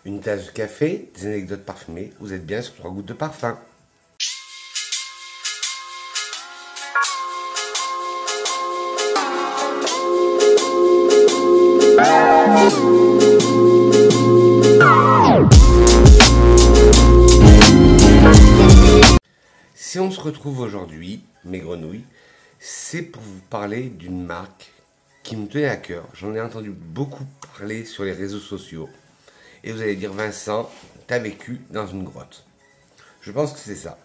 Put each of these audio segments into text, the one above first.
Une tasse de café, des anecdotes parfumées, vous êtes bien sur 3 gouttes de parfum. Si on se retrouve aujourd'hui, mes grenouilles, c'est pour vous parler d'une marque qui me tenait à cœur. J'en ai entendu beaucoup parler sur les réseaux sociaux. Et vous allez dire, Vincent, t'as vécu dans une grotte. Je pense que c'est ça.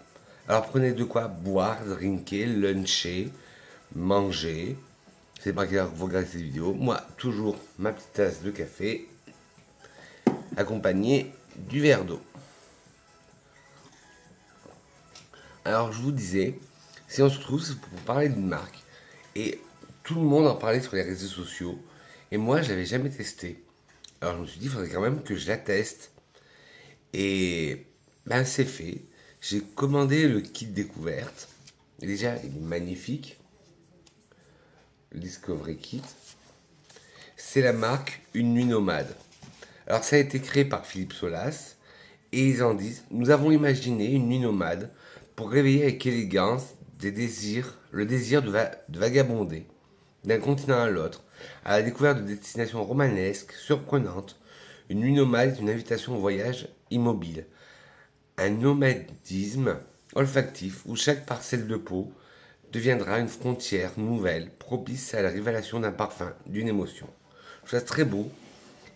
Alors prenez de quoi boire, drinker, luncher, manger. C'est pas que vous regardez cette vidéo. Moi, toujours ma petite tasse de café, accompagnée du verre d'eau. Alors je vous disais, si on se retrouve, c'est pour parler d'une marque. Et tout le monde en parlait sur les réseaux sociaux. Et moi, je l'avais jamais testé. Alors je me suis dit, il faudrait quand même que je la teste. Et ben c'est fait. J'ai commandé le kit découverte. Et déjà, il est magnifique. Le Discovery Kit. C'est la marque Une Nuit Nomade. Alors ça a été créé par Philippe Solas. Et ils en disent, nous avons imaginé une nuit nomade pour réveiller avec élégance le désir de vagabonder d'un continent à l'autre, à la découverte de destinations romanesques, surprenantes. Une nuit nomade est une invitation au voyage immobile. Un nomadisme olfactif où chaque parcelle de peau deviendra une frontière nouvelle, propice à la révélation d'un parfum, d'une émotion. Je trouve ça très beau.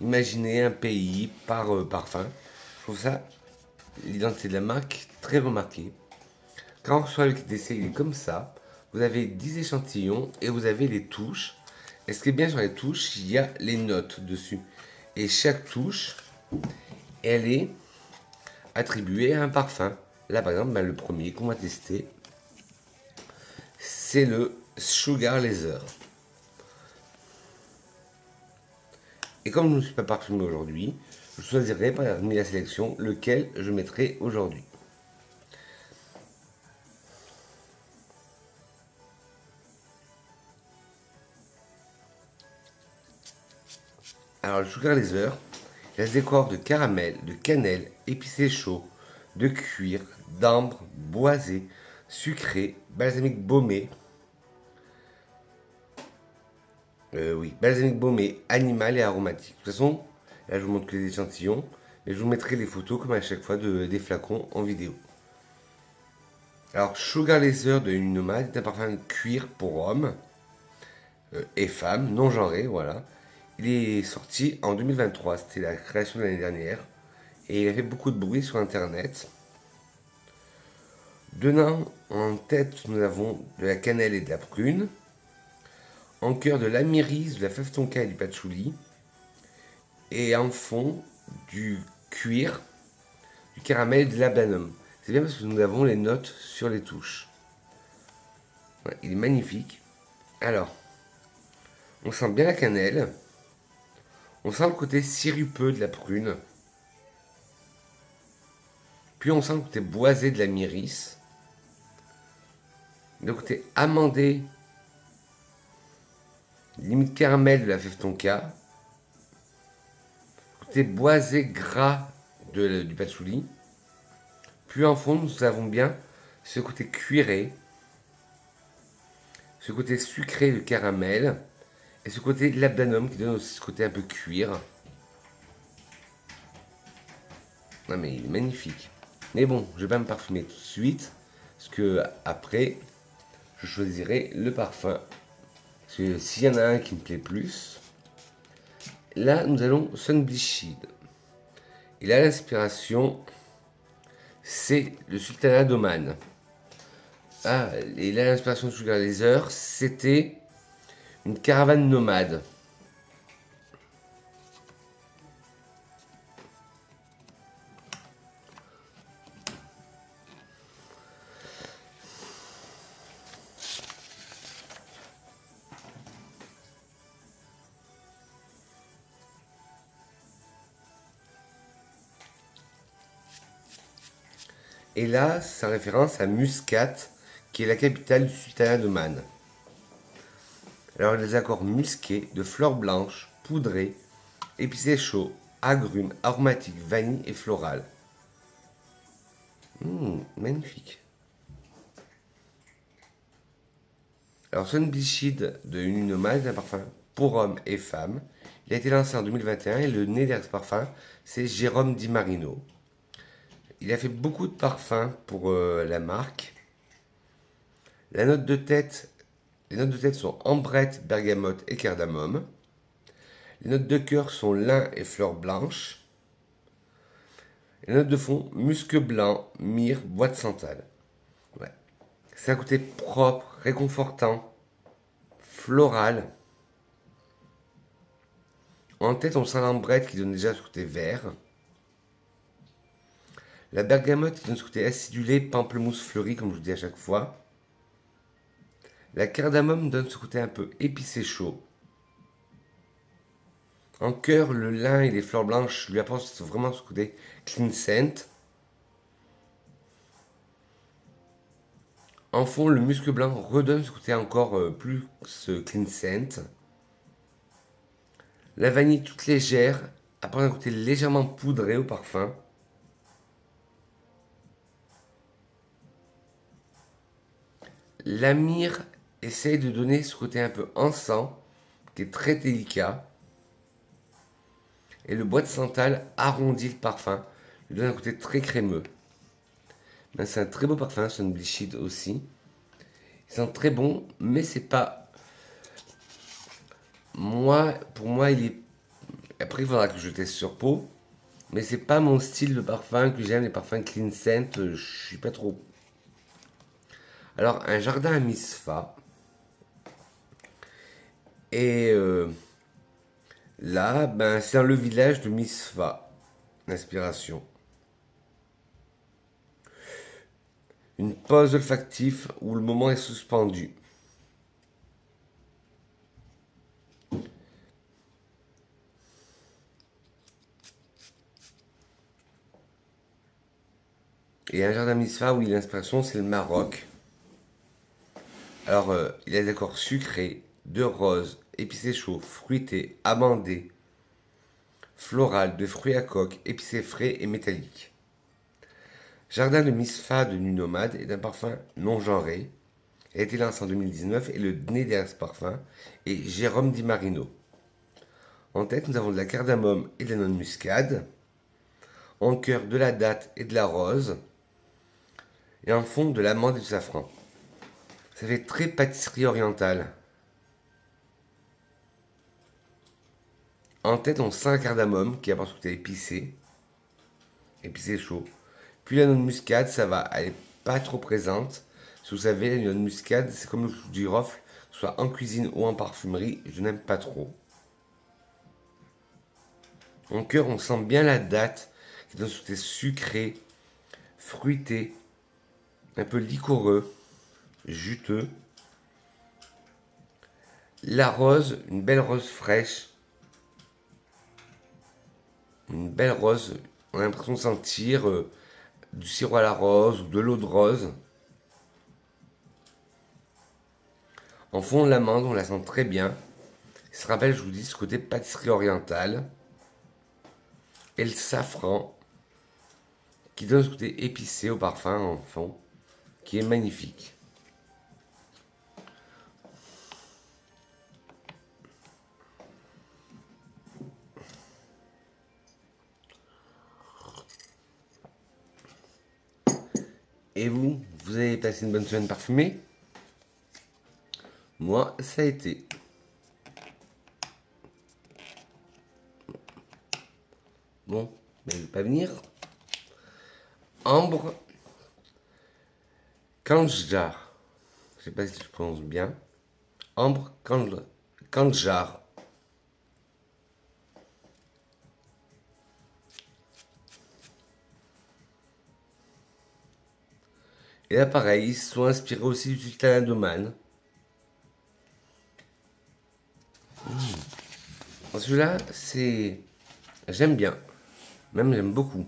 Imaginez un pays par parfum. Je trouve ça, l'identité de la marque, très remarquée. Quand on reçoit le kit d'essai, il est comme ça. Vous avez 10 échantillons et vous avez les touches. Et ce qui est bien sur les touches, il y a les notes dessus. Et chaque touche, elle est attribuée à un parfum. Là, par exemple, le premier qu'on va tester, c'est le Sugar Laser. Et comme je ne suis pas parfumé aujourd'hui, je choisirai parmi la sélection lequel je mettrai aujourd'hui. Alors le Sugar Laser, il se décore de caramel, de cannelle, épicé chaud, de cuir, d'ambre, boisé, sucré, balsamique baumé. Balsamique baumé, animal et aromatique. De toute façon, là je vous montre que les échantillons, mais je vous mettrai les photos comme à chaque fois des flacons en vidéo. Alors Sugar Laser de Une Nomade est un parfum de cuir pour hommes et femmes, non genré, voilà. Il est sorti en 2023, c'était la création de l'année dernière. Et il a fait beaucoup de bruit sur internet. Dedans, en tête, nous avons de la cannelle et de la prune. En cœur, de l'amiris, de la fève tonka et du patchouli. Et en fond, du cuir, du caramel et de l'abanum. C'est bien parce que nous avons les notes sur les touches. Ouais, il est magnifique. Alors, on sent bien la cannelle. On sent le côté sirupeux de la prune. Puis on sent le côté boisé de la myrrhis. Le côté amandé, limite caramel de la fève tonka. Le côté boisé gras du patchouli. Puis en fond, nous avons bien ce côté cuiré. Ce côté sucré de caramel. Et ce côté labdanum qui donne aussi ce côté un peu cuir. Non mais il est magnifique. Mais bon, je vais pas me parfumer tout de suite. Parce que après, je choisirai le parfum. Parce que s'il y en a un qui me plaît plus. Là, nous allons Sunbleached. Et là, l'inspiration, c'est le Sultanat d'Oman. Ah, et là, l'inspiration de Sugar Laser, c'était une caravane nomade. Et là, c'est en référence à Muscat, qui est la capitale du Sultanat d'Oman. Alors, les accords musqués de fleurs blanches, poudrées, épicé chaud, agrumes, aromatique, vanille et floral. Magnifique. Alors, Sun Bleachid de Une Nomade, un parfum pour hommes et femmes. Il a été lancé en 2021 et le nez derrière ce parfum, c'est Jérôme Di Marino. Il a fait beaucoup de parfums pour la marque. Les notes de tête sont ambrette, bergamote et cardamome. Les notes de cœur sont lin et fleurs blanches. Les notes de fond, musc blanc, myrrhe, bois de santal. Ouais. C'est un côté propre, réconfortant, floral. En tête, on sent l'ambrette qui donne déjà ce côté vert. La bergamote qui donne ce côté acidulé, pamplemousse fleuri, comme je vous dis à chaque fois. La cardamome donne ce côté un peu épicé chaud. En cœur, le lin et les fleurs blanches lui apportent vraiment ce côté clean scent. En fond, le musc blanc redonne ce côté encore plus clean scent. La vanille toute légère apporte un côté légèrement poudré au parfum. La myrrhe essaye de donner ce côté un peu encens, qui est très délicat. Et le bois de santal arrondit le parfum, lui donne un côté très crémeux. Ben, c'est un très beau parfum, Sun Bleachid aussi. Il sent très bon, mais c'est pas... Pour moi, il est... Après, il faudra que je teste sur peau. Mais c'est pas mon style de parfum que j'aime, les parfums clean scent, je suis pas trop. Alors, un jardin à Misfa. Et là, ben, c'est dans le village de Misfa. L'inspiration. Une pause olfactive où le moment est suspendu. Et un jardin Misfa où l'inspiration c'est le Maroc. Alors, il y a des accords sucrés, de rose, épicé chaud, fruité, amandé, floral, de fruits à coque, épicé frais et métallique. Jardin de Misfa de Nuit Nomade est un parfum non genré. Il a été lancé en 2019 et le nez derrière ce parfum est Jérôme Di Marino. En tête, nous avons de la cardamome et de la noix de muscade. En cœur, de la date et de la rose. Et en fond, de l'amande et du safran. Ça fait très pâtisserie orientale. En tête, on sent la cardamome qui apporte ce côté épicé. Épicé chaud. Puis la noix de muscade, ça va, elle n'est pas trop présente. Si vous savez, la noix de muscade, c'est comme le clou du girofle, que ce soit en cuisine ou en parfumerie, je n'aime pas trop. En cœur, on sent bien la date, qui donne ce côté sucré, fruité, un peu liquoreux, juteux. La rose, une belle rose fraîche. Une belle rose, on a l'impression de sentir du sirop à la rose ou de l'eau de rose. En fond, l'amande, on la sent très bien. Il se rappelle, je vous dis, ce côté pâtisserie orientale. Et le safran, qui donne ce côté épicé au parfum, en fond, qui est magnifique. Et vous, vous avez passé une bonne semaine parfumée? Moi, ça a été. Bon, mais il ne veut pas venir. Ambre Kandjar. Je ne sais pas si je prononce bien. Ambre Kandjar. Et là, pareil, ils se sont inspirés aussi du Sultana d'Oman. Celui-là, c'est... J'aime bien. Même j'aime beaucoup.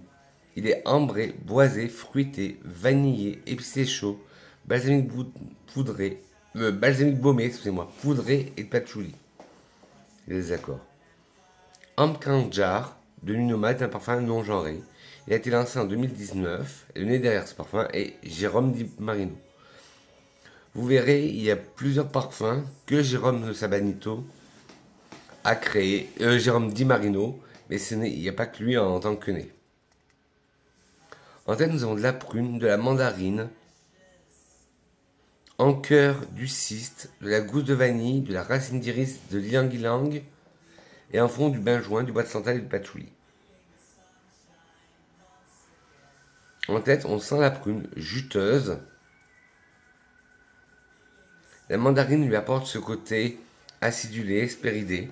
Il est ambré, boisé, fruité, vanillé, épicé chaud, balsamique poudré, balsamique baumé, excusez-moi, poudré et patchouli. Les accords. Ambre Kandjar, de Nuit Nomade est un parfum non genré. Il a été lancé en 2019 et le nez derrière ce parfum est Jérôme Di Marino. Vous verrez, il y a plusieurs parfums que Jérôme Sabanito a créé, Jérôme Di Marino, mais il n'y a pas que lui en tant que nez. En tête, nous avons de la prune, de la mandarine, en cœur du cyste, de la gousse de vanille, de la racine d'iris, de l'ylang-ylang, et en fond du benjoin, du bois de santal et du patchouli. En tête, on sent la prune juteuse. La mandarine lui apporte ce côté acidulé, spéridé.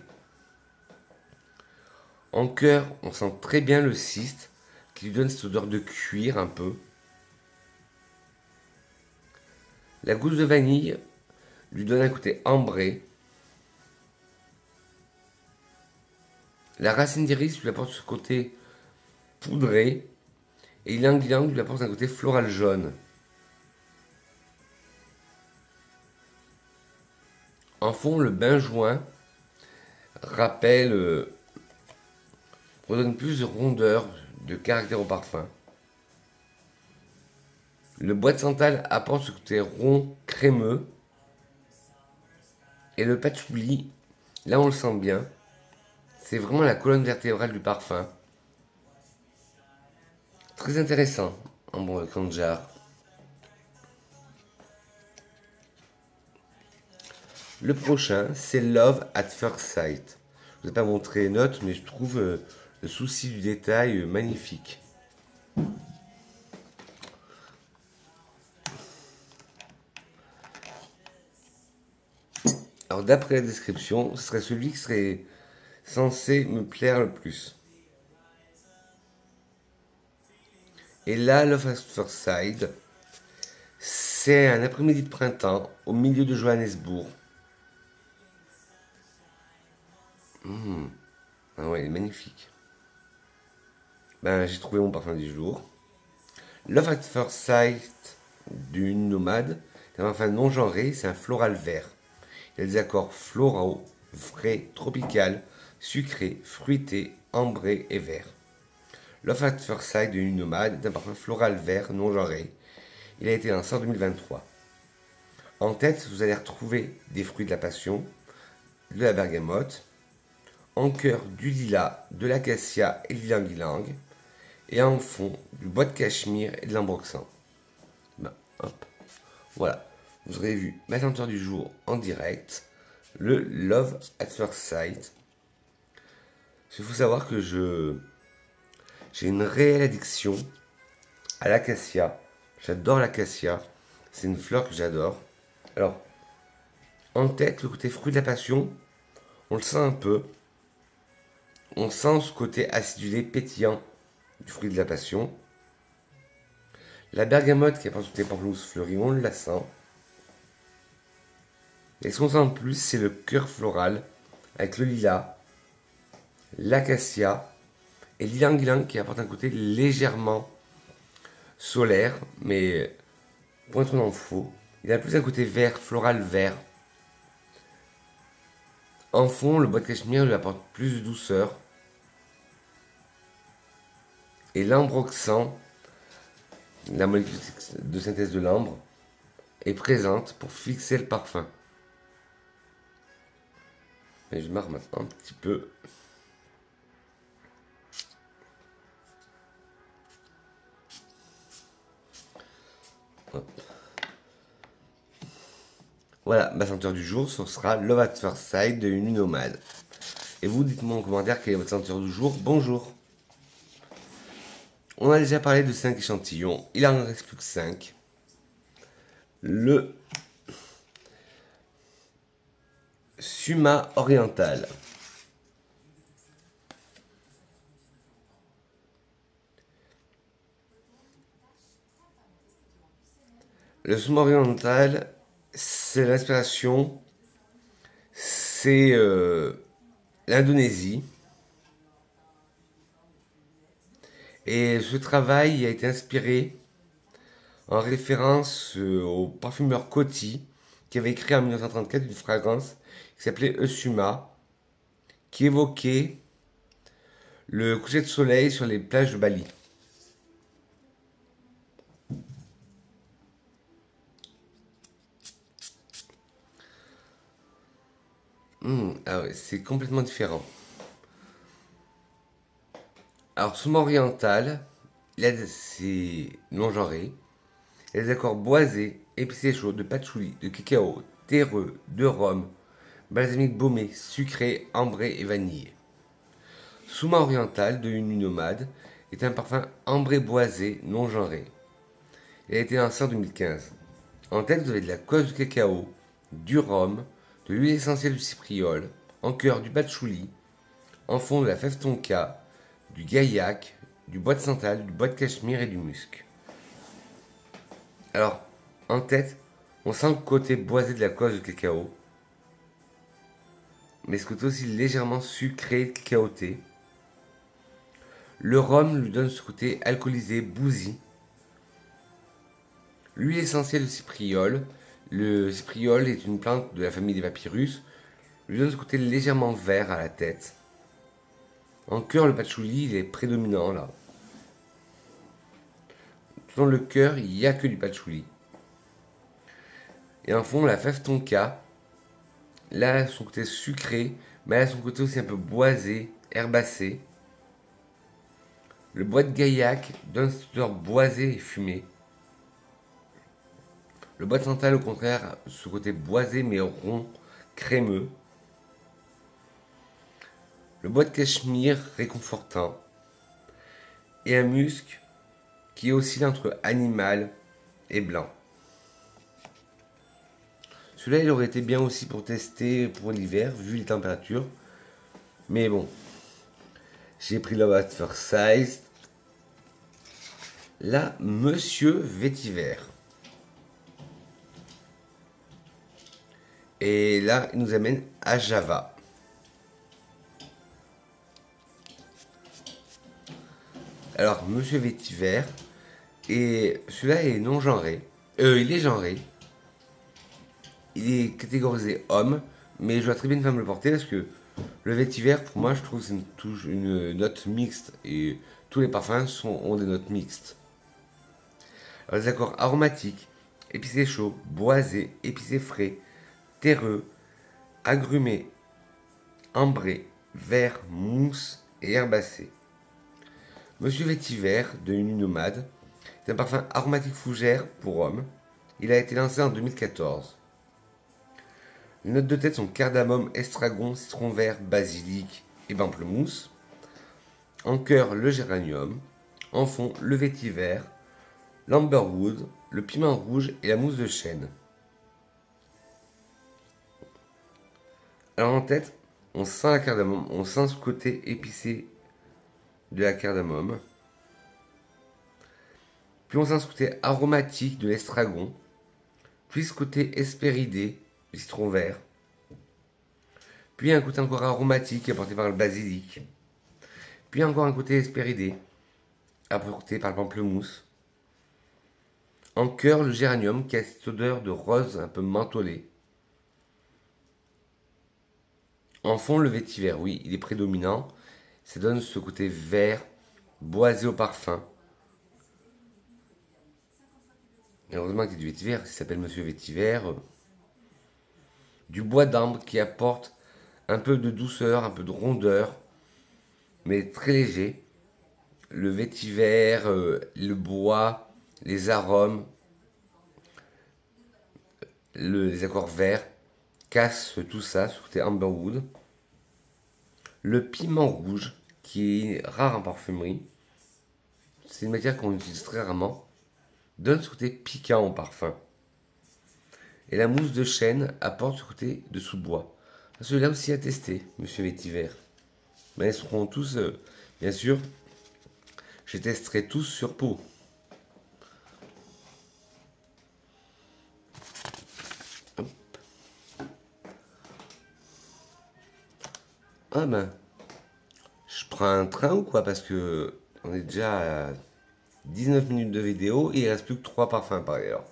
En cœur, on sent très bien le cyste qui lui donne cette odeur de cuir un peu. La gousse de vanille lui donne un côté ambré. La racine d'iris lui apporte ce côté poudré. Et l'ylang-ylang lui apporte un côté floral jaune. En fond, le benjoin redonne plus de rondeur, de caractère au parfum. Le bois de santal apporte ce côté rond, crémeux. Et le patchouli, là on le sent bien. C'est vraiment la colonne vertébrale du parfum. Très intéressant en bon Kandjar. Le prochain, c'est Love at First Sight. Je ne vous ai pas montré les notes, mais je trouve le souci du détail magnifique. Alors d'après la description, ce serait celui qui serait censé me plaire le plus. Et là, Love at First Sight, c'est un après-midi de printemps au milieu de Johannesburg. Ah ouais, il est magnifique. Ben, j'ai trouvé mon parfum du jour. Love at First Sight d'une nomade. C'est un parfum non genré, c'est un floral vert. Il a des accords floraux, frais, tropical, sucré, fruité, ambré et vert. Love at First Sight d'une nomade est un parfum floral vert non genré. Il a été lancé en 2023. En tête, vous allez retrouver des fruits de la passion, de la bergamote, en cœur du lilas, de l'acacia et de l'ylang-ylang, et en fond du bois de cachemire et de l'ambroxan. Ben, hop, voilà, vous aurez vu ma senteur du jour en direct, le Love at First Sight. Il faut savoir que j'ai une réelle addiction à l'acacia. J'adore l'acacia, c'est une fleur que j'adore. Alors, en tête, le côté fruit de la passion, on le sent un peu. On sent ce côté acidulé, pétillant du fruit de la passion. La bergamote qui apporte des pamplemousses fleuries, on la sent. Et ce qu'on sent en plus, c'est le cœur floral avec le lilas, l'acacia et l'ylang-ylang qui apporte un côté légèrement solaire, mais pour être dans le faux. Il a plus un côté vert, floral vert. En fond, le bois de cachemire lui apporte plus de douceur. Et l'ambroxan, la molécule de synthèse de l'ambre, est présente pour fixer le parfum. Et je marque maintenant un petit peu. Hop. Voilà, ma senteur du jour, ce sera Love at First Sight de Nuit Nomade. Et vous, dites-moi en commentaire quelle est votre senteur du jour. Bonjour. On a déjà parlé de 5 échantillons, il en reste plus que 5. Le Suma oriental. Le Suma oriental, c'est l'inspiration, c'est l'Indonésie. Et ce travail a été inspiré en référence au parfumeur Coty qui avait créé en 1934 une fragrance qui s'appelait Eusuma, qui évoquait le coucher de soleil sur les plages de Bali. Ah ouais, c'est complètement différent. Alors, saumon oriental, c'est non-genré. Il y a des accords boisés, épicés chauds, de patchouli, de cacao, terreux, de rhum, balsamique baumé, sucré, ambré et vanillé. Souma oriental de une nuit nomade est un parfum ambré boisé non genré. Il a été lancé en 2015. En tête, vous avez de la cosse de cacao, du rhum, de l'huile essentielle du cypriol, en cœur du patchouli, en fond de la fève tonka, du gaillac, du bois de santal, du bois de cachemire et du musc. Alors, en tête, on sent le côté boisé de la cosse de cacao, mais ce côté aussi légèrement sucré, cacaoté. Le rhum lui donne ce côté alcoolisé, bousy. L'huile essentielle de cypriol. Le cypriol est une plante de la famille des papyrus. Lui donne ce côté légèrement vert à la tête. En cœur, le patchouli, il est prédominant là. Dans le cœur, il n'y a que du patchouli. Et en fond, la fève tonka, là, elle a son côté sucré, mais elle a son côté aussi un peu boisé, herbacé. Le bois de gaillac donne cette odeur boisée et fumée. Le bois de santal, au contraire, ce côté boisé mais rond, crémeux. Le bois de cachemire, réconfortant. Et un musc qui oscille entre animal et blanc. Celui-là, il aurait été bien aussi pour tester pour l'hiver, vu les températures. Mais bon, j'ai pris Love at First Sight. Là, Monsieur Vétiver. Et là, il nous amène à Java. Alors, Monsieur Vétiver, et celui-là est non genré. Il est genré. Il est catégorisé homme, mais je vois très bien une femme le porter parce que le vétiver, pour moi, je trouve que c'est une note mixte. Et tous les parfums ont des notes mixtes. Alors, les accords aromatiques, épicé chaud, boisé, épicé frais, terreux, agrumé, ambré, vert, mousse et herbacé. Monsieur Vétiver de Nuit Nomade est un parfum aromatique fougère pour homme. Il a été lancé en 2014. Les notes de tête sont cardamome, estragon, citron vert, basilic et pamplemousse. En cœur, le géranium. En fond, le vétiver, l'amberwood, le piment rouge et la mousse de chêne. Alors en tête, on sent la cardamome, on sent ce côté épicé de la cardamome. Puis on sent ce côté aromatique de l'estragon. Puis ce côté hespéridé du citron vert. Puis un côté encore aromatique apporté par le basilic. Puis encore un côté hespéridé apporté par le pamplemousse. En cœur, le géranium qui a cette odeur de rose un peu mentholée. En fond, le vétiver, oui, il est prédominant. Ça donne ce côté vert, boisé au parfum. Et heureusement qu'il y a du vétiver, il s'appelle Monsieur Vétiver. Du bois d'ambre qui apporte un peu de douceur, un peu de rondeur, mais très léger. Le vétiver, le bois, les arômes, les accords verts cassent tout ça, ce côté amberwood. Le piment rouge, qui est rare en parfumerie, c'est une matière qu'on utilise très rarement, donne ce côté piquant au parfum. Et la mousse de chêne apporte ce côté de sous-bois. Celui-là aussi à tester, Monsieur Vétiver. Mais ils seront tous, bien sûr, je testerai tous sur peau. Hop. Ah ben, je prends un train ou quoi? Parce que on est déjà à 19 minutes de vidéo et il reste plus que 3 parfums par ailleurs.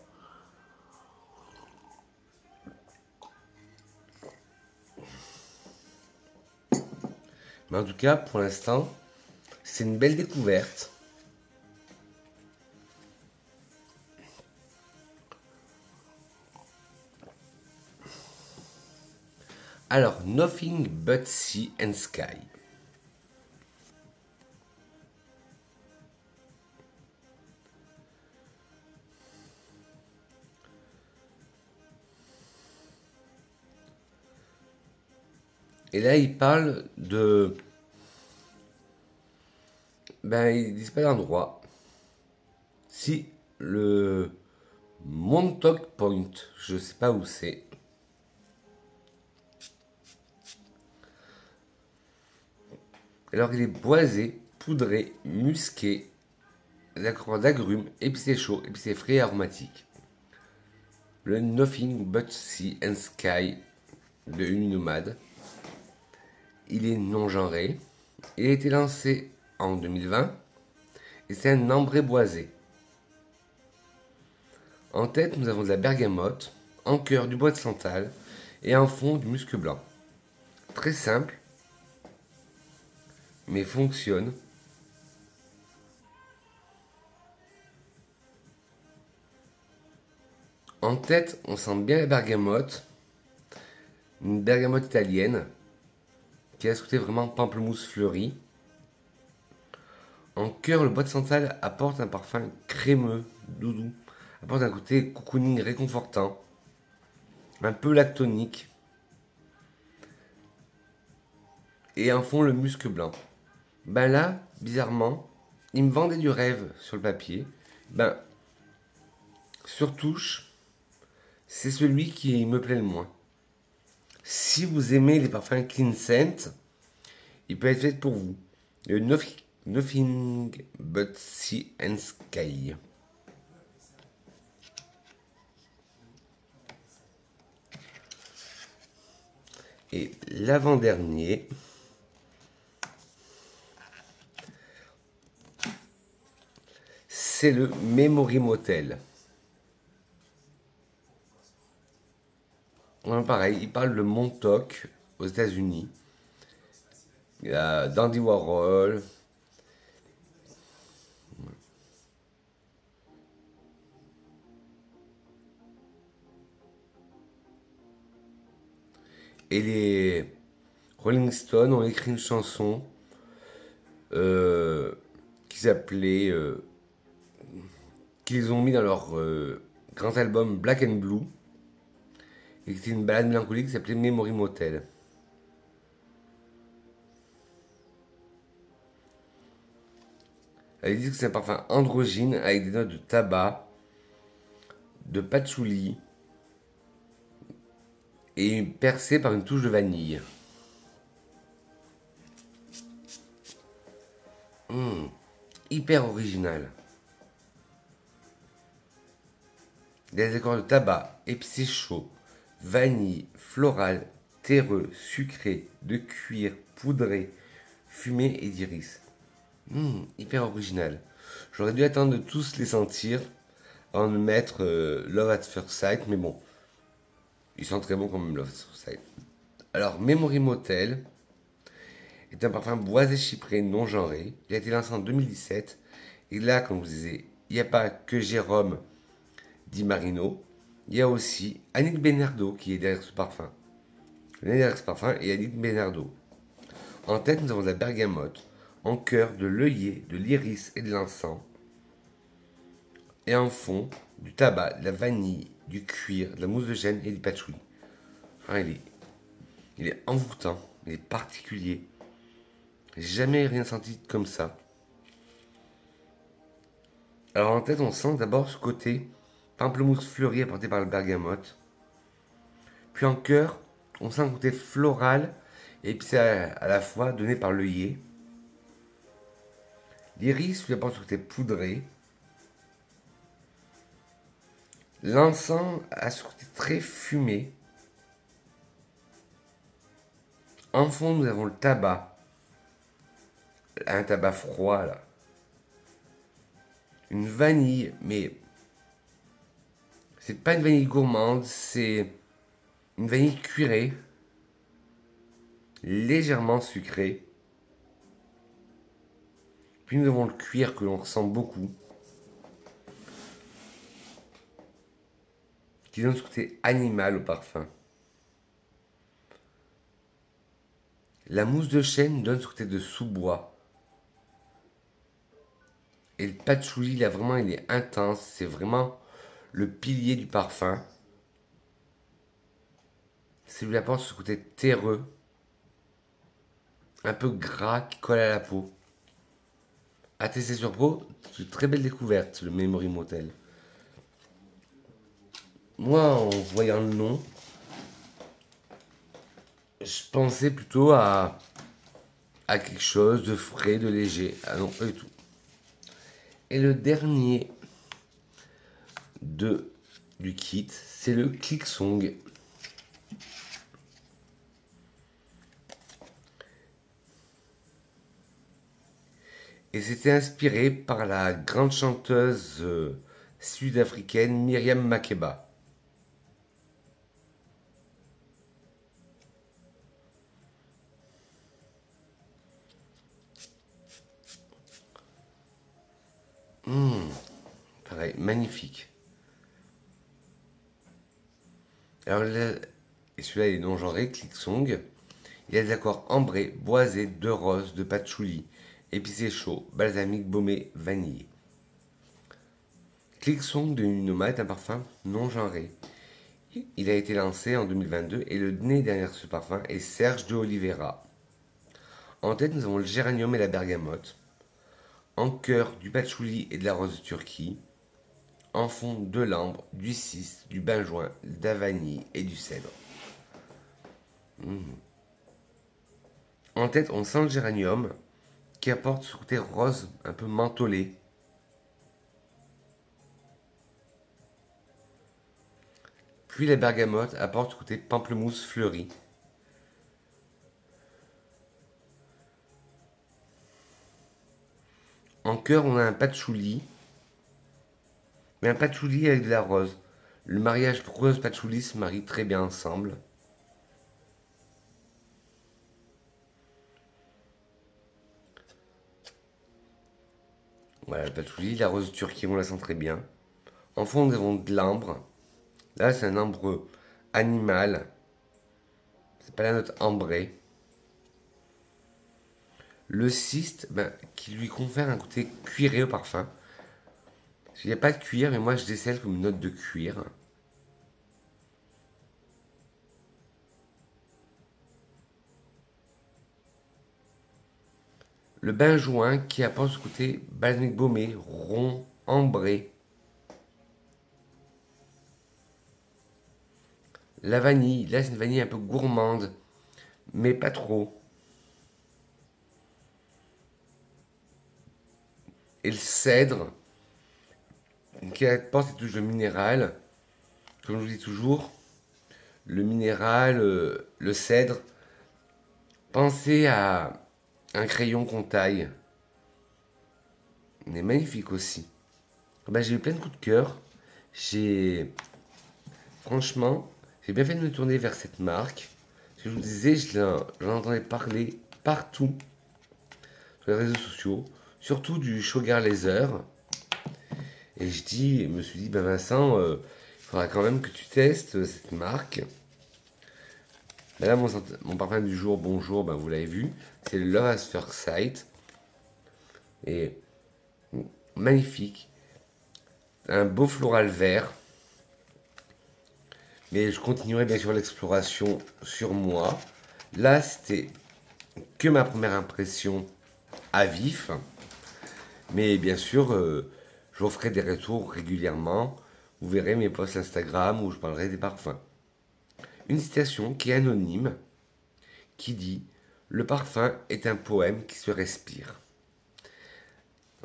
Mais en tout cas, pour l'instant, c'est une belle découverte. Alors, Nothing but Sea and Sky. Et là, il parle de... Ben, ils disent pas d'endroit. Si le Montauk Point, je sais pas où c'est. Alors, il est boisé, poudré, musqué, d'agrumes, épicé chaud, épicé frais et aromatique. Le Nothing but Sea and Sky de Uninomade. Il est non genré. Il a été lancé en 2020 et c'est un ambré boisé. En tête, nous avons de la bergamote, en cœur du bois de santal et en fond du musc blanc. Très simple, mais fonctionne. En tête, on sent bien la bergamote, une bergamote italienne qui a ce côté vraiment pamplemousse fleuri. En cœur, le bois de santal apporte un parfum crémeux, doudou, apporte un côté cocooning réconfortant, un peu lactonique, et en fond le musc blanc. Ben là, bizarrement, il me vendait du rêve sur le papier. Ben, sur touche, c'est celui qui me plaît le moins. Si vous aimez les parfums clean scent, il peut être fait pour vous. Le Nothing but Sea and Sky. Et l'avant-dernier, c'est le Memory Motel. Pareil, il parle de Montauk aux États-Unis. Il y a Dandy Warhol. Et les Rolling Stones ont écrit une chanson qui s'appelait. Qu'ils ont mis dans leur grand album Black and Blue. Et c'était une balade mélancolique qui s'appelait Memory Motel. Ils disent que c'est un parfum androgyne avec des notes de tabac, de patchouli et percé par une touche de vanille. Hyper original. Des accords de tabac, épicé chaud, vanille, floral, terreux, sucré, de cuir, poudré, fumé et d'iris. Hyper original. J'aurais dû attendre de tous les sentir avant de mettre Love at First Sight, mais bon, ils sont très bons quand même Love at First Sight. Alors, Memory Motel est un parfum boisé chypré non genré. Il a été lancé en 2017. Et là, comme je vous disais, il n'y a pas que Jérôme Di Marino, il y a aussi Annick Benardo qui est derrière ce parfum. Derrière ce parfum et Annick Benardo. En tête, nous avons de la bergamote, en cœur de l'œillet, de l'iris et de l'encens. Et en fond, du tabac, de la vanille, du cuir, de la mousse de chêne et du patchouli. Ah, il est envoûtant, il est particulier. J'ai jamais rien senti comme ça. Alors en tête, on sent d'abord ce côté pamplemousse fleuri apporté par le bergamote. Puis en cœur, on sent un côté floral et épicé à la fois donné par l'œillet. L'iris lui apporte ce côté poudré. L'encens a ce côté très fumé. En fond, nous avons le tabac. Un tabac froid là. Une vanille, mais c'est pas une vanille gourmande, c'est une vanille cuirée, légèrement sucrée. Puis nous avons le cuir que l'on ressent beaucoup, qui donne ce côté animal au parfum. La mousse de chêne donne ce côté de sous-bois. Et le patchouli, là, vraiment, il est intense. C'est vraiment le pilier du parfum. Ça lui apporte ce côté terreux, un peu gras qui colle à la peau. À tester sur peau, c'est une très belle découverte, le Memory Motel. Moi, en voyant le nom, je pensais plutôt à quelque chose de frais, de léger. Ah non, pas du tout. Et le dernier du kit, c'est le Click Song. Et c'était inspiré par la grande chanteuse sud-africaine Myriam Makeba. Pareil, magnifique. Alors là, et celui-là il est non-genré, Click Song. Il y a des accords ambrés, boisés, de rose, de patchouli, épicé chaud, balsamique, baumé, vanille. Click Song de Nuit Nomade est un parfum non-genré. Il a été lancé en 2022 et le nez derrière ce parfum est Serge de Oliveira. En tête, nous avons le géranium et la bergamote. En cœur, du patchouli et de la rose de Turquie. En fond, de l'ambre, du cis, du benjoin, de la vanille et du cèdre. En tête, on sent le géranium qui apporte ce côté rose un peu mentholé. Puis la bergamote apporte ce côté pamplemousse fleuri. En cœur, on a un patchouli, mais un patchouli avec de la rose. Le mariage rose-patchouli se marie très bien ensemble. Voilà, le patchouli, la rose turquie, on la sent très bien. En fond, nous avons de l'ambre. Là, c'est un ambre animal. C'est pas la note ambrée. Le cyste, qui lui confère un côté cuiré au parfum. Il n'y a pas de cuir, mais moi je décèle comme une note de cuir. Le benjoin qui apporte ce côté balsamique baumé, rond, ambré. La vanille, là c'est une vanille un peu gourmande, mais pas trop. Et le cèdre, qui apporte cette touche de minéral. Comme je vous dis toujours, le minéral, le cèdre, pensez à un crayon qu'on taille. Il est magnifique aussi. J'ai eu plein de coups de cœur. Franchement, j'ai bien fait de me tourner vers cette marque. Je vous disais, j'en entendais parler partout sur les réseaux sociaux, surtout du Sugar Laser. Et je me suis dit, Vincent, il faudra quand même que tu testes cette marque. Là, mon parfum du jour, bonjour, vous l'avez vu, c'est le Love at First Sight. Et magnifique. Un beau floral vert. Mais je continuerai bien sûr l'exploration sur moi. Là, c'était que ma première impression à vif. Mais bien sûr, je vous ferai des retours régulièrement. Vous verrez mes posts Instagram où je parlerai des parfums. Une citation qui est anonyme, qui dit « Le parfum est un poème qui se respire ».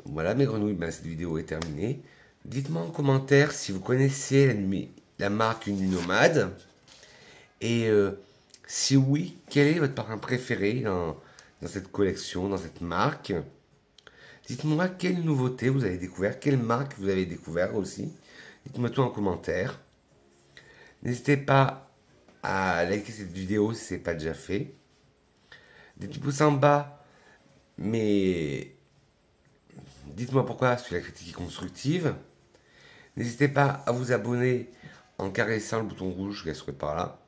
Voilà mes grenouilles, cette vidéo est terminée. Dites-moi en commentaire si vous connaissez la marque Nuit Nomade. Et si oui, quel est votre parfum préféré dans cette collection, dans cette marque? Dites-moi quelle nouveauté vous avez découvert, quelle marque vous avez découvert aussi. Dites-moi tout en commentaire. N'hésitez pas à liker cette vidéo si ce n'est pas déjà fait. Des petits pouces en bas, mes Dites-moi pourquoi, si la critique est constructive. N'hésitez pas à vous abonner en caressant le bouton rouge qui serait par là.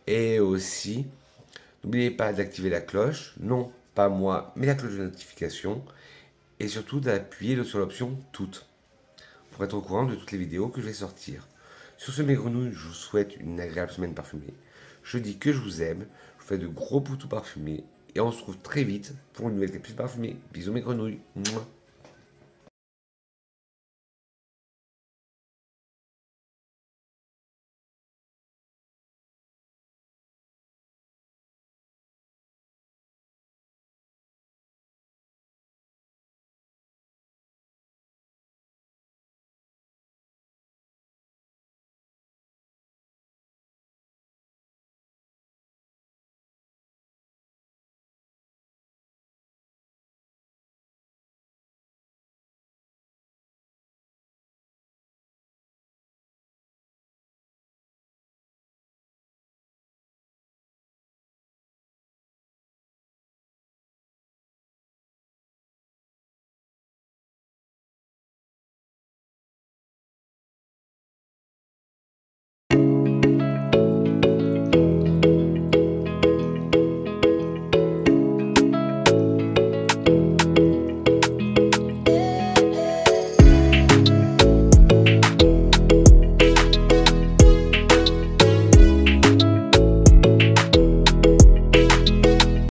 Et aussi, n'oubliez pas d'activer la cloche. Non, pas moi, mais la cloche de notification. Et surtout d'appuyer sur l'option toutes pour être au courant de toutes les vidéos que je vais sortir. Sur ce, mes grenouilles, je vous souhaite une agréable semaine parfumée. Je dis que je vous aime, je vous fais de gros poutous parfumés et on se retrouve très vite pour une nouvelle épisode parfumée. Bisous mes grenouilles. Mouah.